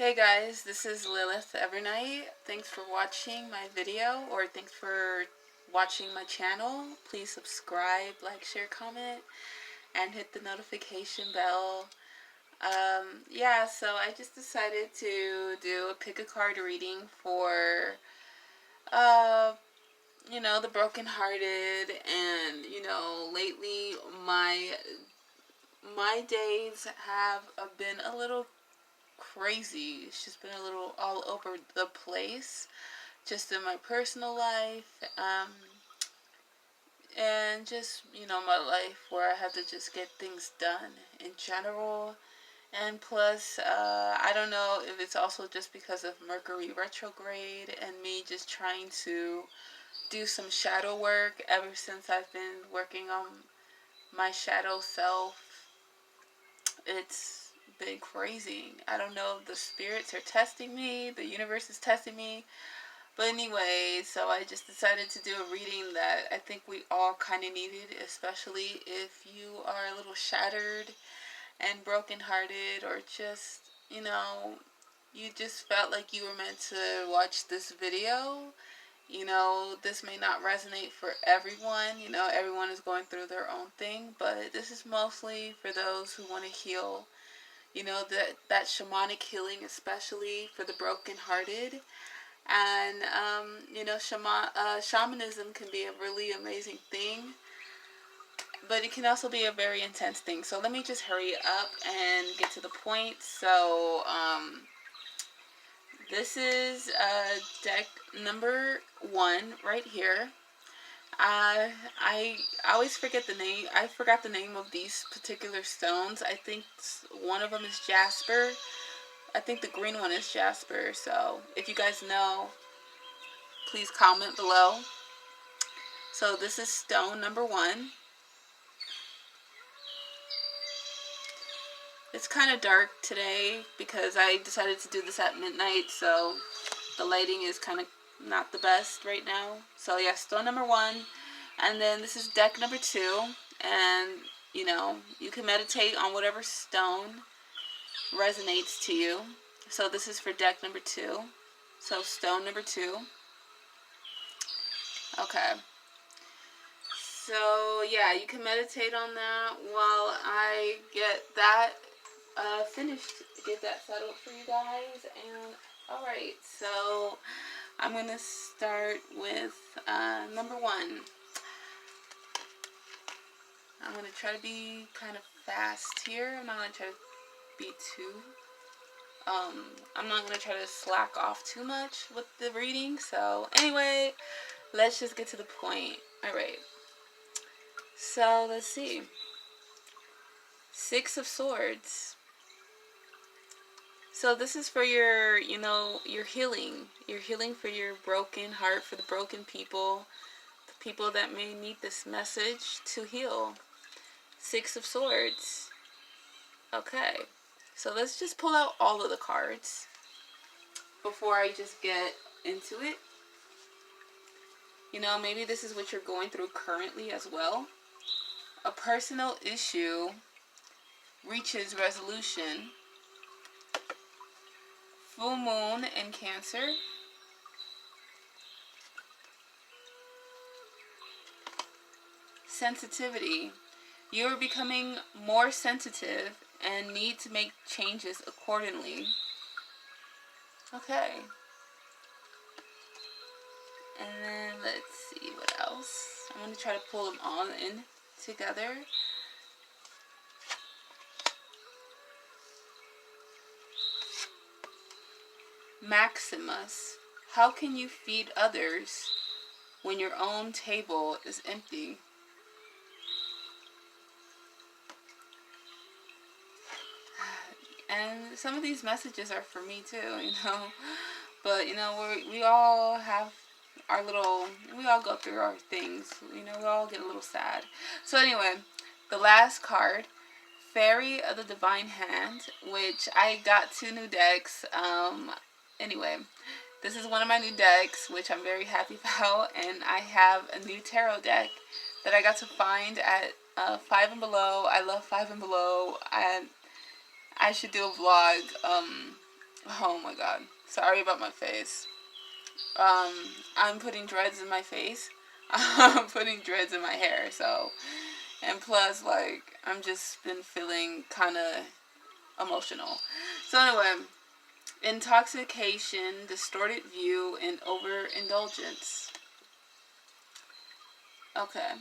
Hey guys, this is Lilith every night. Thanks for watching my video, or thanks for watching my channel. Please subscribe, like, share, comment, and hit the notification bell. Yeah, so I just decided to do a pick a card reading for, uh, the brokenhearted, and, lately my days have been a little crazy. It's just been a little all over the place, just in my personal life, and just my life where I had to just get things done in general. And plus, I don't know if it's also just because of Mercury retrograde and me just trying to do some shadow work ever since I've been working on my shadow self. It's been crazy. I don't know if the spirits are testing me, the universe is testing me. But anyway, so I just decided to do a reading that I think we all kind of needed, especially if you are a little shattered and brokenhearted, or just, you just felt like you were meant to watch this video. This may not resonate for everyone. Everyone is going through their own thing, but this is mostly for those who want to heal. That shamanic healing, especially for the brokenhearted. And, shamanism can be a really amazing thing, but it can also be a very intense thing. So let me just hurry up and get to the point. So, this is deck number 1 right here. I always forget the name. I forgot the name of these particular stones. I think one of them is jasper. I think the green one is jasper. So if you guys know, please comment below. So this is stone number 1. It's kind of dark today because I decided to do this at midnight, so the lighting is kind of not the best right now. So yeah, stone number 1. And then this is deck number 2. And, you can meditate on whatever stone resonates to you. So this is for deck number 2. So stone number 2. Okay. So yeah, you can meditate on that while I get that finished, get that settled for you guys. And alright, so I'm going to start with number 1. I'm going to try to be kind of fast here. I'm not going to try to be too, I'm not going to try to slack off too much with the reading. So anyway, let's just get to the point. Alright, so let's see. 6 of Swords. So this is for your, your healing. Your healing for your broken heart, for the broken people. The people that may need this message to heal. 6 of Swords. Okay. So let's just pull out all of the cards before I just get into it. Maybe this is what you're going through currently as well. A personal issue reaches resolution. Full moon in Cancer. Sensitivity. You are becoming more sensitive and need to make changes accordingly. Okay. And then let's see what else. I'm going to try to pull them all in together. Maximus. How can you feed others when your own table is empty? And some of these messages are for me too, But, we all have our little, we all go through our things. We all get a little sad. So anyway, the last card, Fairy of the Divine Hand, which I got 2 new decks. Anyway, this is one of my new decks, which I'm very happy about. And I have a new tarot deck that I got to find at 5 and Below. I love 5 and Below. And I should do a vlog Oh my god. Sorry about my face. Um, I'm putting dreads in my face. I'm putting dreads in my hair, so. And plus, like, I'm just been feeling kind of emotional. So anyway, intoxication, distorted view, and overindulgence. Okay.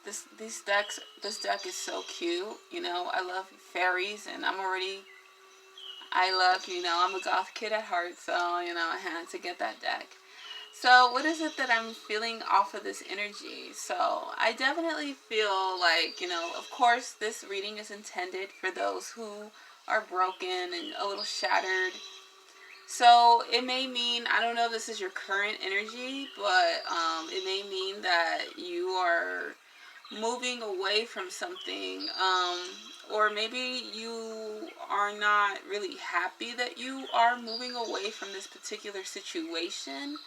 This deck is so cute. You know, I love fairies, and I love, I'm a goth kid at heart, so, I had to get that deck. So, what is it that I'm feeling off of this energy? So, I definitely feel like, of course, this reading is intended for those who are broken and a little shattered. So, it may mean, I don't know if this is your current energy, but it may mean that you are moving away from something, or maybe you are not really happy that you are moving away from this particular situation,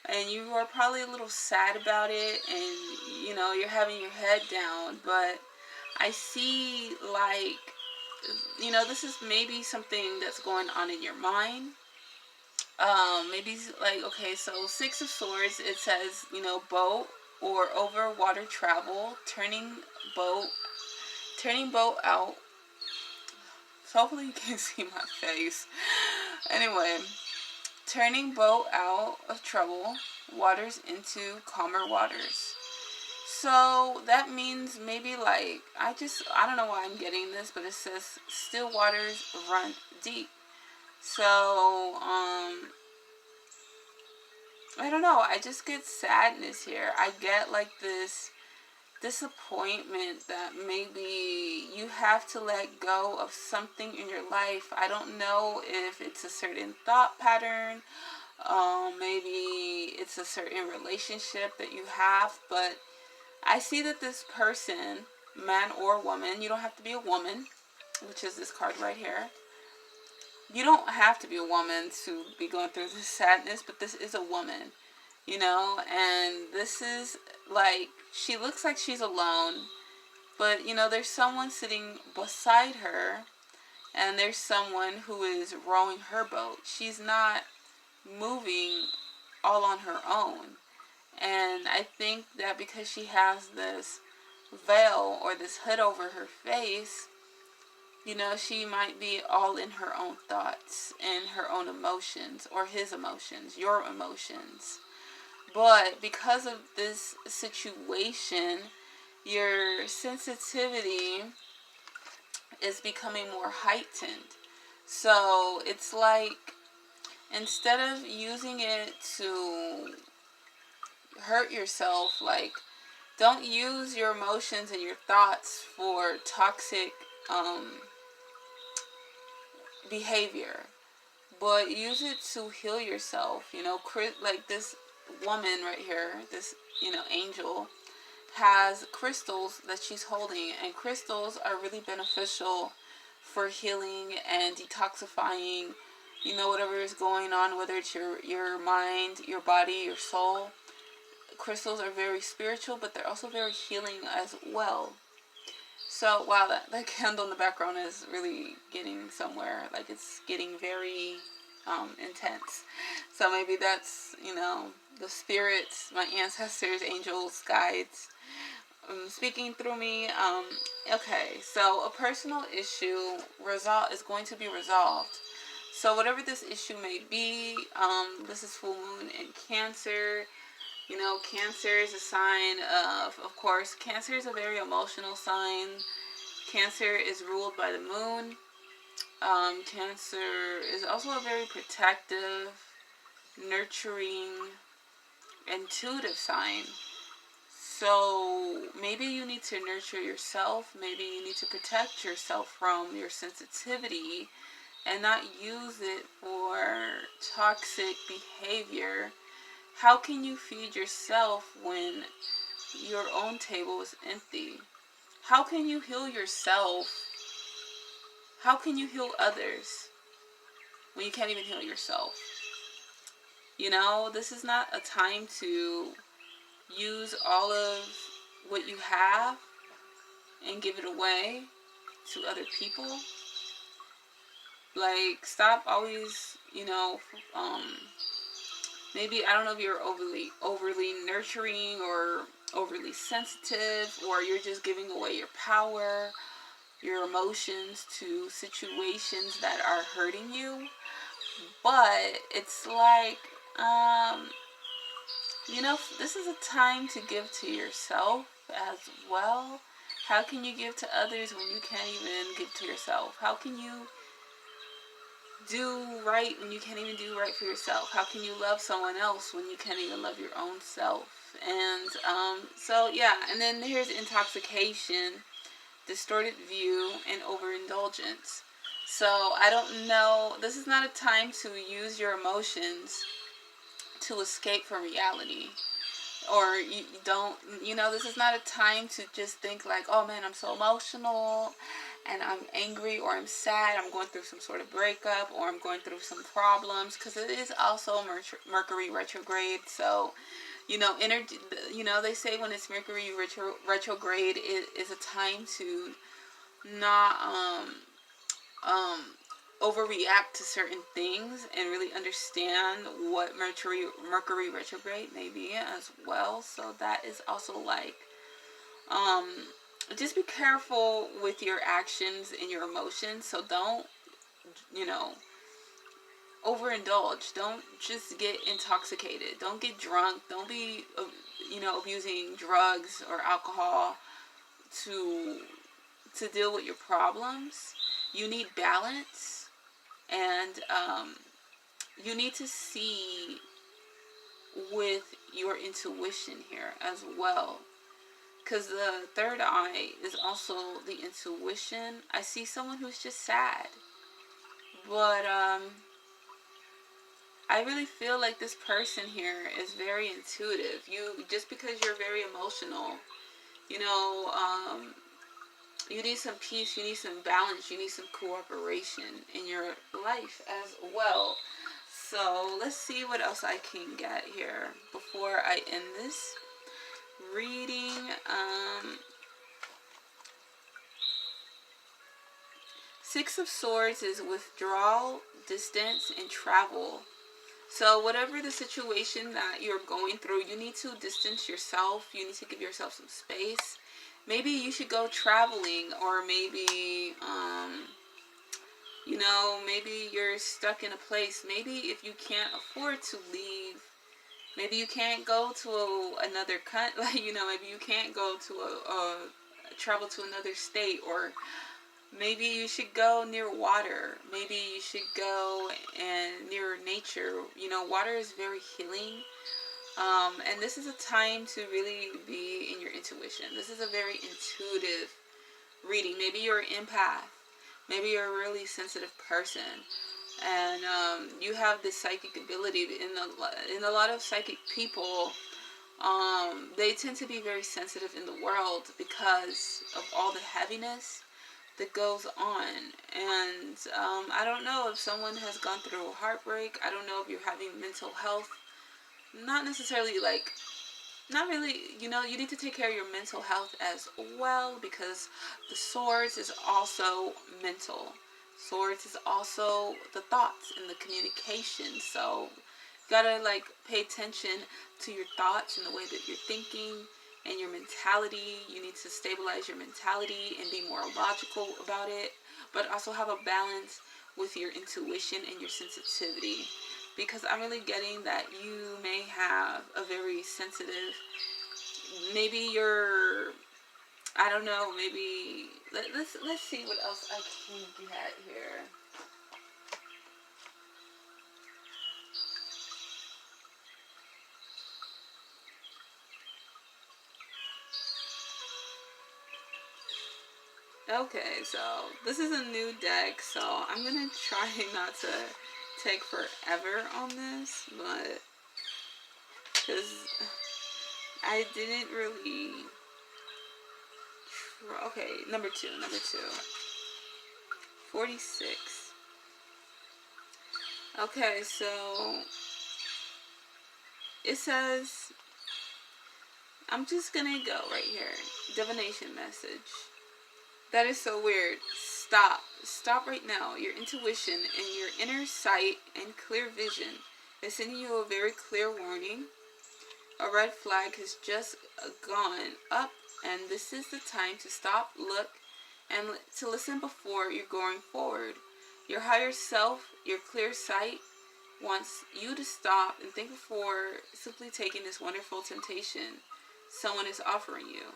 and you are probably a little sad about it, and you're having your head down. But I see, like, this is maybe something that's going on in your mind. Maybe, like, okay, so Six of Swords, it says, boat or over water travel, boat turning boat out. So hopefully you can see my face. Anyway, turning boat out of trouble waters into calmer waters. So that means maybe, like, I don't know why I'm getting this, but it says still waters run deep. So, I don't know. I just get sadness here. I get, like, this disappointment that maybe you have to let go of something in your life. I don't know if it's a certain thought pattern. Maybe it's a certain relationship that you have. But I see that this person, man or woman, you don't have to be a woman, which is this card right here. You don't have to be a woman to be going through this sadness, but this is a woman, and this is, like, she looks like she's alone, but, there's someone sitting beside her, and there's someone who is rowing her boat. She's not moving all on her own. And I think that because she has this veil or this hood over her face, she might be all in her own thoughts and her own emotions, or his emotions, your emotions. But because of this situation, your sensitivity is becoming more heightened. So it's like, instead of using it to hurt yourself, like, don't use your emotions and your thoughts for toxic behavior, but use it to heal yourself. Like this woman right here, this, angel, has crystals that she's holding, and crystals are really beneficial for healing and detoxifying, whatever is going on, whether it's your mind, your body, your soul. Crystals are very spiritual, but they're also very healing as well. So, wow, that candle in the background is really getting somewhere. Like, it's getting very intense. So maybe that's, the spirits, my ancestors, angels, guides, speaking through me. Okay, so a personal issue is going to be resolved. So whatever this issue may be, this is full moon in Cancer. Cancer is a sign of course, Cancer is a very emotional sign. Cancer is ruled by the moon. Cancer is also a very protective, nurturing, intuitive sign. So maybe you need to nurture yourself. Maybe you need to protect yourself from your sensitivity and not use it for toxic behavior. How can you feed yourself when your own table is empty? How can you heal yourself? How can you heal others when you can't even heal yourself? This is not a time to use all of what you have and give it away to other people. Like, stop always, maybe, I don't know if you're overly nurturing or overly sensitive, or you're just giving away your power, your emotions to situations that are hurting you. But it's like, this is a time to give to yourself as well. How can you give to others when you can't even give to yourself? How can you do right when you can't even do right for yourself? How can you love someone else when you can't even love your own self? And so, yeah, and then here's intoxication, distorted view, and overindulgence. So I don't know, this is not a time to use your emotions to escape from reality. Or you don't, this is not a time to just think like, oh man, I'm so emotional and I'm angry, or I'm sad, I'm going through some sort of breakup, or I'm going through some problems, because it is also Mercury retrograde. So, energy, they say when it's Mercury retrograde, it is a time to not overreact to certain things and really understand what Mercury retrograde may be as well. So that is also like, just be careful with your actions and your emotions. So don't, overindulge. Don't just get intoxicated. Don't get drunk. Don't be, abusing drugs or alcohol to deal with your problems. You need balance, and you need to see with your intuition here as well, because the third eye is also the intuition. I see someone who's just sad, but I really feel like this person here is very intuitive. Just because you're very emotional, you know um, you need some peace, you need some balance, you need some cooperation in your life as well. So let's see what else I can get here before I end this reading. Six of Swords is withdrawal, distance, and travel. So whatever the situation that you're going through, you need to distance yourself. You need to give yourself some space. Maybe you should go traveling, or maybe, maybe you're stuck in a place. Maybe if you can't afford to leave, maybe you can't go to another country, maybe you can't go to travel to another state, or maybe you should go near water. Maybe you should go and near nature. Water is very healing. And this is a time to really be in your intuition. This is a very intuitive reading. Maybe you're an empath. Maybe you're a really sensitive person, and you have this psychic ability. In a lot of psychic people, they tend to be very sensitive in the world because of all the heaviness that goes on. And I don't know if someone has gone through a heartbreak. I don't know if you're having mental health. Not necessarily like, not really, you need to take care of your mental health as well, because the swords is also mental. Swords is also the thoughts and the communication. So you gotta like pay attention to your thoughts and the way that you're thinking and your mentality. You need to stabilize your mentality and be more logical about it, but also have a balance with your intuition and your sensitivity, because I'm really getting that you may have a very sensitive, maybe you're, I don't know, maybe, let's see what else I can get here. Okay, so this is a new deck, so I'm gonna try not to take forever on this, but because I didn't really. Okay, number two. 46. Okay, so it says, I'm just gonna go right here. Divination message. That is so weird. Stop right now. Your intuition and your inner sight and clear vision is sending you a very clear warning. A red flag has just gone up, and this is the time to stop, look, and to listen before you're going forward. Your higher self, your clear sight, wants you to stop and think before simply taking this wonderful temptation someone is offering you.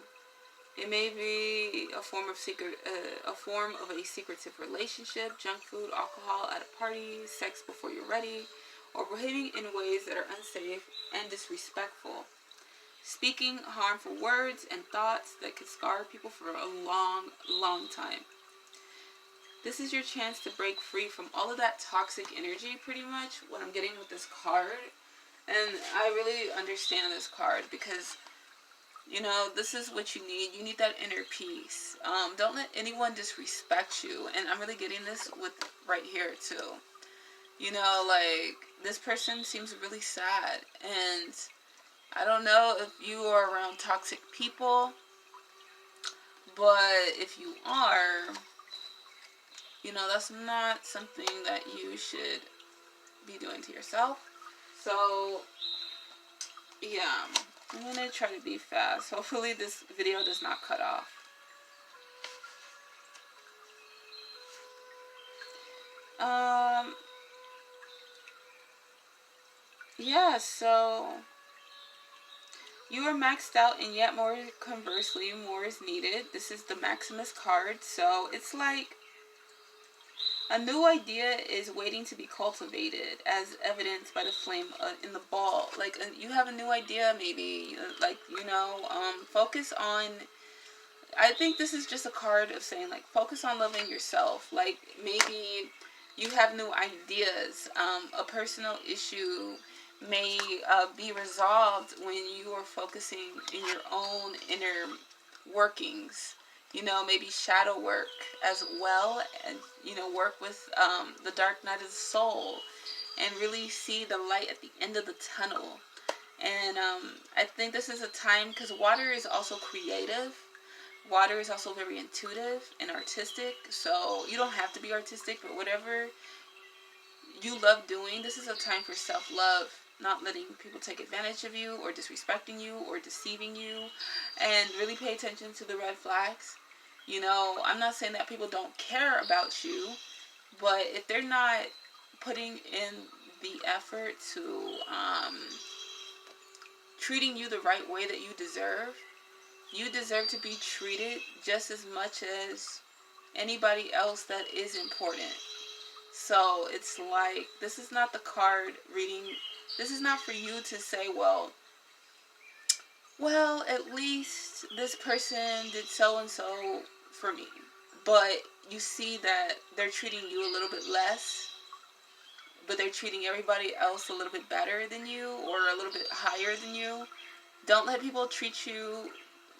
It may be a form of a secretive relationship, junk food, alcohol at a party, sex before you're ready, or behaving in ways that are unsafe and disrespectful. Speaking harmful words and thoughts that could scar people for a long, long time. This is your chance to break free from all of that toxic energy, pretty much, what I'm getting with this card. And I really understand this card because, you know, this is what you need. You need that inner peace. Don't let anyone disrespect you. And I'm really getting this with right here, too. You know, like, this person seems really sad. And I don't know if you are around toxic people. But if you are, you know, that's not something that you should be doing to yourself. So, yeah, I'm going to try to be fast. Hopefully this video does not cut off. Yeah, so you are maxed out, and yet more conversely, more is needed. This is the Maximus card, so it's like a new idea is waiting to be cultivated, as evidenced by the flame in the ball. Like, you have a new idea, maybe, like, you know, focus on, I think this is just a card of saying, like, focus on loving yourself. Like, maybe you have new ideas. A personal issue may be resolved when you are focusing in your own inner workings. You know, maybe shadow work as well, and, you know, work with the dark night of the soul and really see the light at the end of the tunnel. And I think this is a time, because water is also creative. Water is also very intuitive and artistic. So you don't have to be artistic, but whatever you love doing, this is a time for self-love. Not letting people take advantage of you or disrespecting you or deceiving you. And really pay attention to the red flags. You know, I'm not saying that people don't care about you, but if they're not putting in the effort to treating you the right way that you deserve to be treated just as much as anybody else that is important. So it's like, this is not the card reading. This is not for you to say, well, at least this person did so-and-so for me. But you see that they're treating you a little bit less, but they're treating everybody else a little bit better than you or a little bit higher than you. Don't let people treat you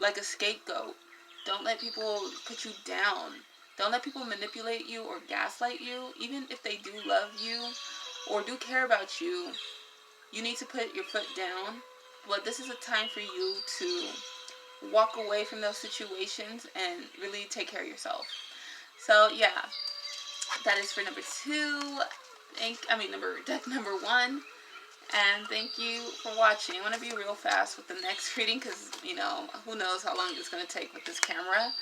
like a scapegoat. Don't let people put you down. Don't let people manipulate you or gaslight you. Even if they do love you or do care about you, you need to put your foot down. But this is a time for you to walk away from those situations and really take care of yourself. So yeah, that is for number 2. Deck number 1. And thank you for watching. I want to be real fast with the next reading because, you know, who knows how long it's going to take with this camera.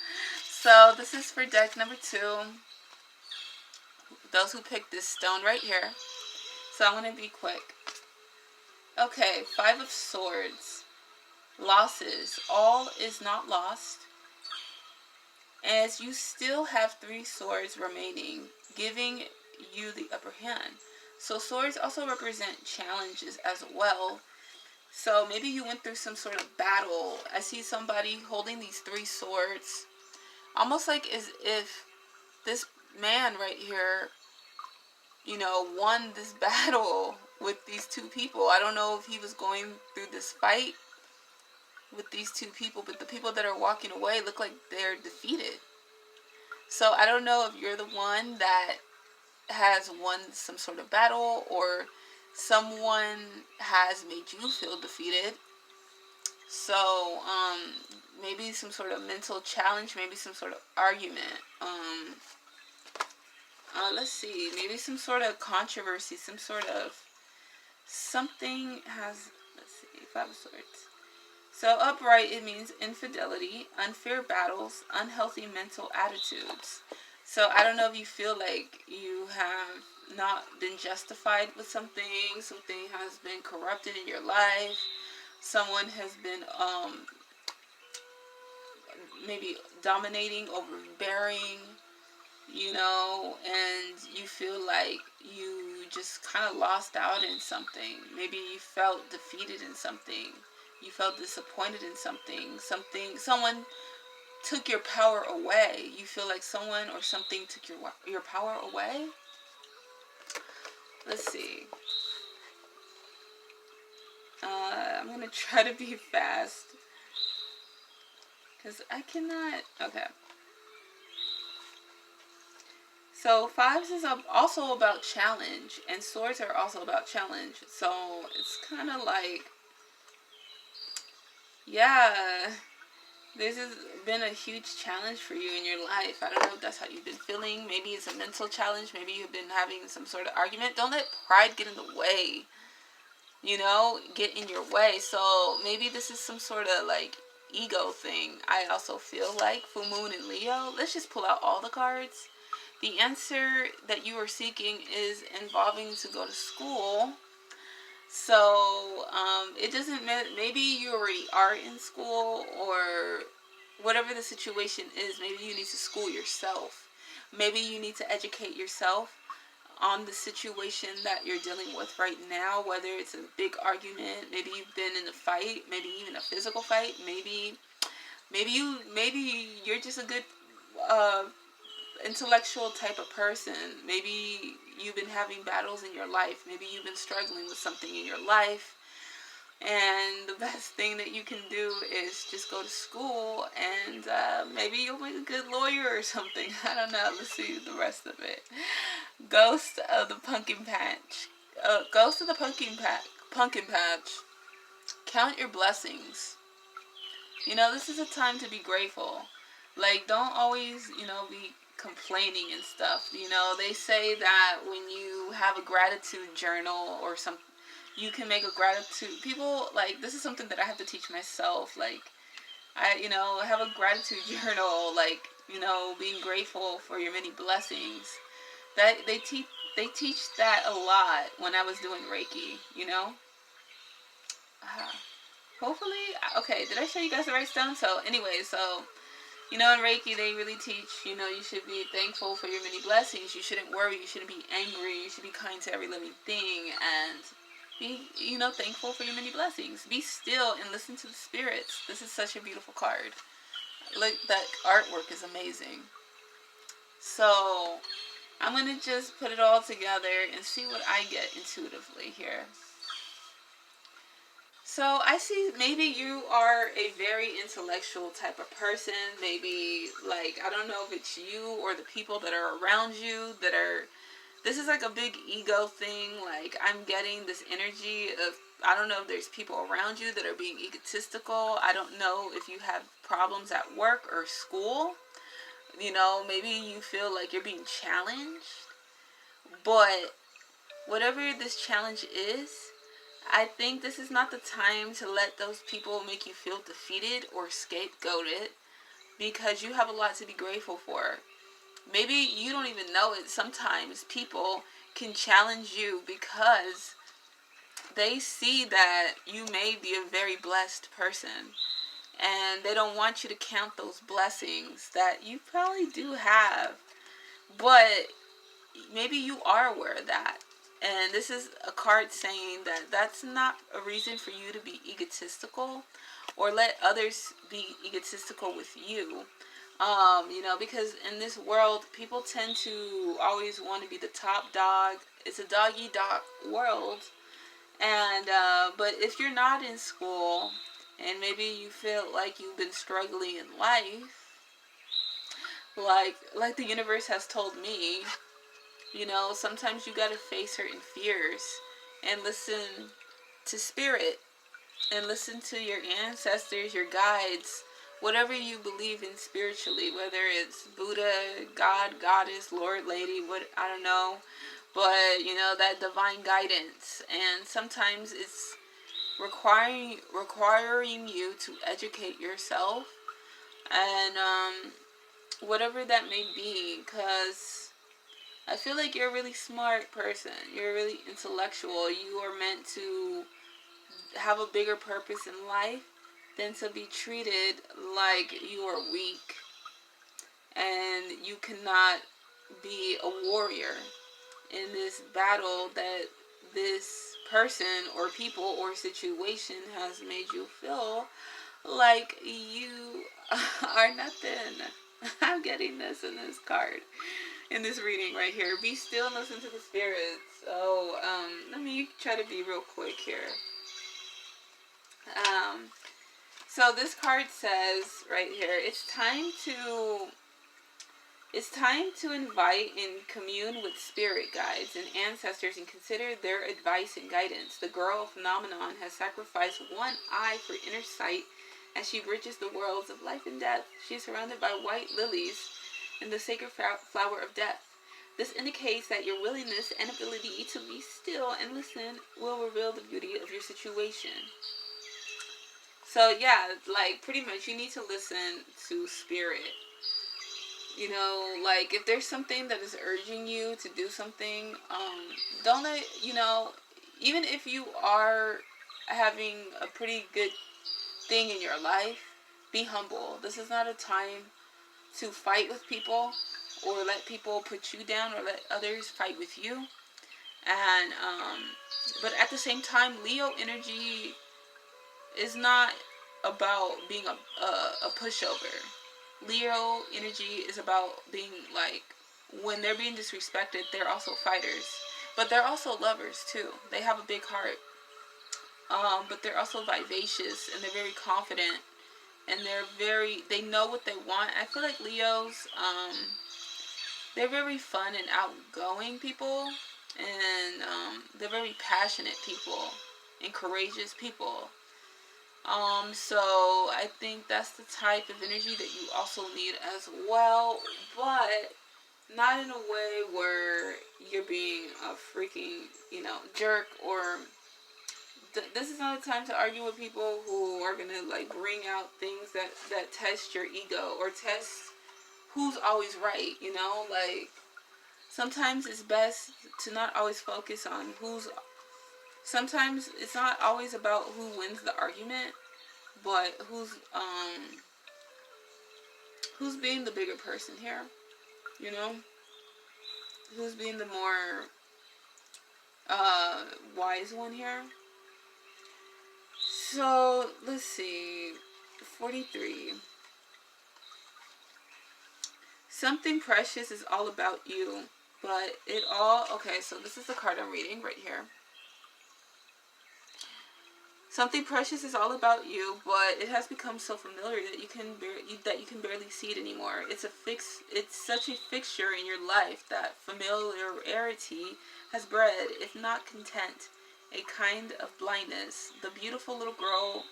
So this is for deck number 2. Those who picked this stone right here. So I'm going to be quick. Okay, 5 of Swords. Losses. All is not lost. As you still have 3 swords remaining, giving you the upper hand. So swords also represent challenges as well. So maybe you went through some sort of battle. I see somebody holding these 3 swords. Almost like as if this man right here, you know, won this battle with these 2 people. I don't know if he was going through this fight with these 2 people, but the people that are walking away look like they're defeated. So I don't know if you're the one that has won some sort of battle or someone has made you feel defeated. So maybe some sort of mental challenge, maybe some sort of argument. Let's see. Maybe some sort of controversy, some sort of something has. Let's see. Five of Swords. So upright, it means infidelity, unfair battles, unhealthy mental attitudes. So I don't know if you feel like you have not been justified with something has been corrupted in your life, someone has been maybe dominating, overbearing, and you feel like you just kind of lost out in something. Maybe you felt defeated in something. You felt disappointed in someone took your power away. You feel like someone or something took your power away. Let's see. I'm going to try to be fast because I cannot. Okay. So fives is also about challenge, and swords are also about challenge. So it's kind of like, yeah, this has been a huge challenge for you in your life. I don't know if that's how you've been feeling. Maybe it's a mental challenge. Maybe you've been having some sort of argument. Don't let pride get in the way. Get in your way. So maybe this is some sort of like ego thing. I also feel like full moon and Leo. Let's just pull out all the cards. The answer that you are seeking is involving to go to school. So it doesn't matter. Maybe you already are in school, or whatever the situation is. Maybe you need to school yourself. Maybe you need to educate yourself on the situation that you're dealing with right now, whether it's a big argument, maybe you've been in a fight, maybe even a physical fight, maybe you're just a good intellectual type of person. Maybe you've been having battles in your life. Maybe you've been struggling with something in your life. And the best thing that you can do is just go to school, and maybe you'll make a good lawyer or something. I don't know. Let's see the rest of it. Ghost of the Pumpkin Patch. Ghost of the Pumpkin Patch. Count your blessings. This is a time to be grateful. Like, don't always, be complaining and stuff. They say that when you have a gratitude journal or something, you can make a gratitude. People, like, this is something that I have to teach myself. Like, I have a gratitude journal. Like, being grateful for your many blessings. That they teach that a lot when I was doing Reiki. Hopefully, okay. Did I show you guys the right stone? So anyway, in Reiki, they really teach, you should be thankful for your many blessings. You shouldn't worry. You shouldn't be angry. You should be kind to every living thing. And be, thankful for your many blessings. Be still and listen to the spirits. This is such a beautiful card. Like, that artwork is amazing. So, I'm going to just put it all together and see what I get intuitively here. So I see maybe you are a very intellectual type of person. Maybe, like, I don't know if it's you or the people that are around you that are, this is like a big ego thing. Like, I'm getting this energy of, I don't know if there's people around you that are being egotistical. I don't know if you have problems at work or school. Maybe you feel like you're being challenged. But whatever this challenge is, I think this is not the time to let those people make you feel defeated or scapegoated, because you have a lot to be grateful for. Maybe you don't even know it. Sometimes people can challenge you because they see that you may be a very blessed person, and they don't want you to count those blessings that you probably do have. But maybe you are aware of that. And this is a card saying that that's not a reason for you to be egotistical or let others be egotistical with you. Because in this world, people tend to always want to be the top dog. It's a dog-eat-dog world. And, but if you're not in school and maybe you feel like you've been struggling in life, like the universe has told me, sometimes you gotta face certain fears and listen to spirit and listen to your ancestors, your guides, whatever you believe in spiritually, whether it's Buddha, God, Goddess, Lord, Lady, what, I don't know, but you know, that divine guidance. And sometimes it's requiring you to educate yourself, and whatever that may be, because I feel like you're a really smart person, you're really intellectual, you are meant to have a bigger purpose in life than to be treated like you are weak and you cannot be a warrior in this battle that this person or people or situation has made you feel like you are nothing. I'm getting this in this card, in this reading right here. Be still and listen to the spirits. So, let me try to be real quick here. So this card says right here, it's time to invite and commune with spirit guides and ancestors and consider their advice and guidance. The girl phenomenon has sacrificed one eye for inner sight as she bridges the worlds of life and death. She is surrounded by white lilies and the sacred flower of death. This indicates that your willingness and ability to be still and listen will reveal the beauty of your situation. So yeah, like pretty much you need to listen to spirit. You know, like if there's something that is urging you to do something, don't let, you know, even if you are having a pretty good thing in your life, be humble. This is not a time to fight with people or let people put you down or let others fight with you. And, but at the same time, Leo energy is not about being a pushover. Leo energy is about being like, when they're being disrespected, they're also fighters. But they're also lovers too. They have a big heart. But they're also vivacious and they're very confident. And they know what they want. I feel like Leos, they're very fun and outgoing people. And they're very passionate people and courageous people. So I think that's the type of energy that you also need as well, but not in a way where you're being a freaking, you know, jerk, or this is not a time to argue with people who are gonna like bring out things that test your ego or test who's always right, you know, like sometimes it's best to not always focus on sometimes it's not always about who wins the argument, but who's being the bigger person here, you know? Who's being the more wise one here? So, let's see. 43. Something precious is all about you, but it all... Okay, so this is the card I'm reading right here. Something precious is all about you, but it has become so familiar that you can barely see it anymore. It's such a fixture in your life that familiarity has bred, if not content, a kind of blindness. The beautiful little girl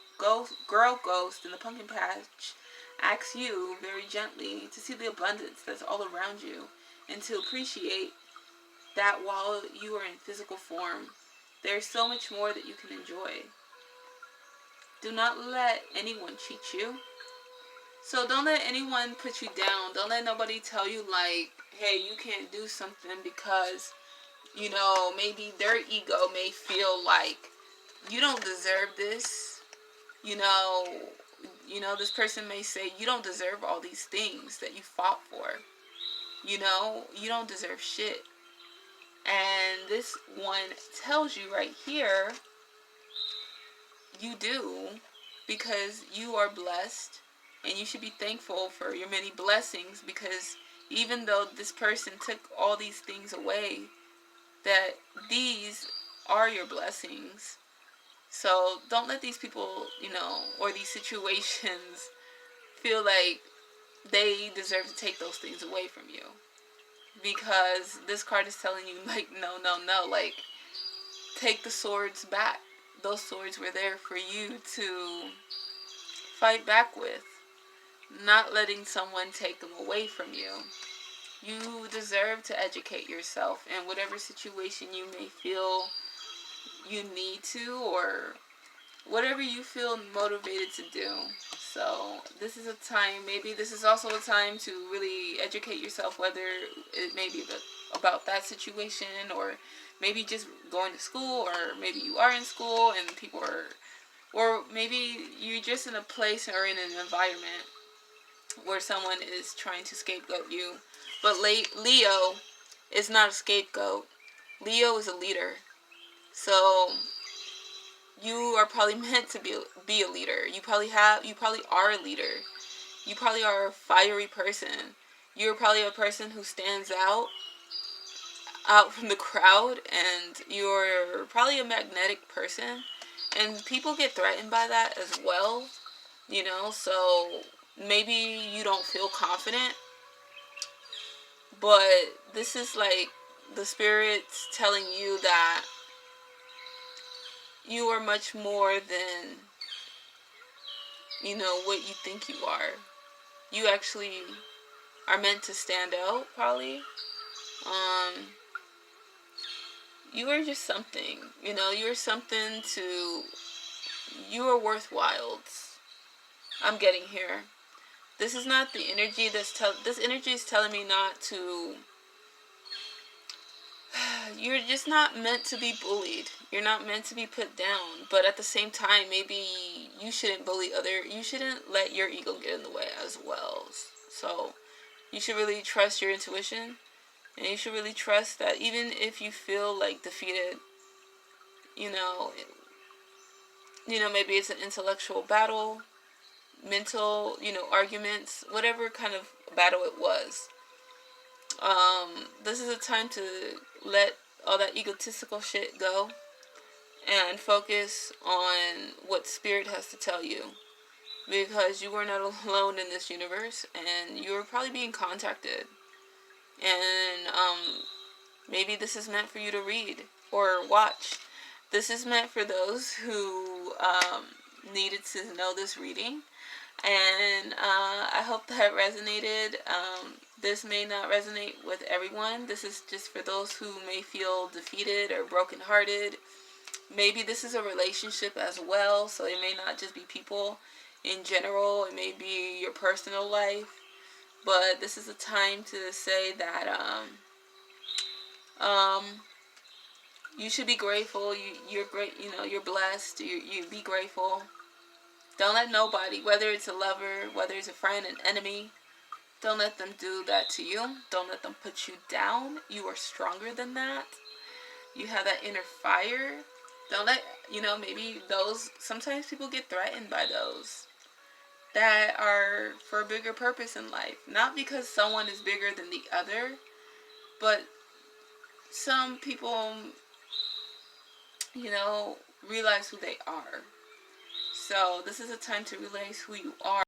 ghost in the pumpkin patch asks you very gently to see the abundance that's all around you and to appreciate that while you are in physical form, there's so much more that you can enjoy. Do not let anyone cheat you. So don't let anyone put you down. Don't let nobody tell you like, hey, you can't do something because, you know, maybe their ego may feel like you don't deserve this. You know, this person may say you don't deserve all these things that you fought for. You know, you don't deserve shit. And this one tells you right here, you do, because you are blessed and you should be thankful for your many blessings, because even though this person took all these things away, that these are your blessings. So don't let these people, you know, or these situations feel like they deserve to take those things away from you, because this card is telling you like, no, like take the swords back. Those swords were there for you to fight back with. not letting someone take them away from you. You deserve to educate yourself in whatever situation you may feel you need to, or whatever you feel motivated to do. So this is a time, maybe this is also a time to really educate yourself, whether it may be about that situation, or maybe just going to school, or maybe you are in school and people are, or maybe you're just in a place or in an environment where someone is trying to scapegoat you. But Leo is not a scapegoat. Leo is a leader. So you are probably meant to be a leader. You probably are a leader. You probably are a fiery person. You're probably a person who stands out from the crowd, and you're probably a magnetic person. And people get threatened by that as well, you know, so maybe you don't feel confident, but this is like the spirits telling you that you are much more than, you know, what you think you are. You actually are meant to stand out, probably. You are just something, you know, you're something to, you are worthwhile. I'm getting here. This is not the energy this energy is telling me not to, you're just not meant to be bullied. You're not meant to be put down. But at the same time, maybe you shouldn't you shouldn't let your ego get in the way as well. So you should really trust your intuition. And you should really trust that even if you feel like defeated, you know, maybe it's an intellectual battle, mental, arguments, whatever kind of battle it was. This is a time to let all that egotistical shit go and focus on what spirit has to tell you, because you are not alone in this universe, and you're probably being contacted, and maybe this is meant for you to read or watch. This is meant for those who needed to know this reading, and I hope that resonated. This may not resonate with everyone. This is just for those who may feel defeated or brokenhearted. Maybe this is a relationship as well, so it may not just be people in general. It may be your personal life. But this is a time to say that you should be grateful. You're great. You're blessed. You be grateful. Don't let nobody, whether it's a lover, whether it's a friend, an enemy, don't let them do that to you. Don't let them put you down. You are stronger than that. You have that inner fire. Don't let, maybe those, sometimes people get threatened by those that are for a bigger purpose in life. Not because someone is bigger than the other, but some people, realize who they are. So this is a time to realize who you are.